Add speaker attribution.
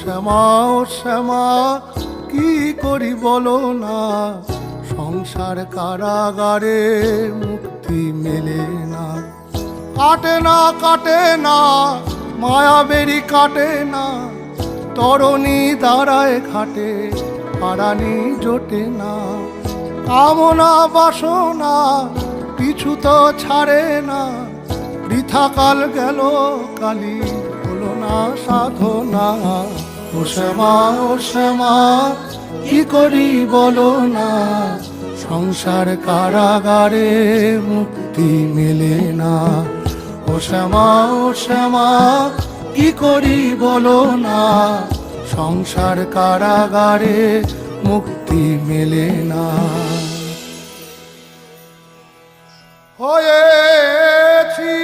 Speaker 1: শ্যামা ও শ্যামা কি করি বলো না, সংসার কারাগারে মুক্তি মেলে না। কাটে না কাটে না মায়া বেরি কাটে না, তরণী দাঁড়ায় ঘাটে পারানি জোটে না। কামনা বাসনা পিছু তো ছাড়ে না, বৃথা কাল গেল কালি হলো না সাধনা। ও শ্যামা ও শ্যামা কি করি বলো না, সংসার কারাগারে মুক্তি মেলে না। ও শ্যামা ও শ্যামা কি করি বলো না, সংসার কারাগারে মুক্তি মেলে না। হয়েছি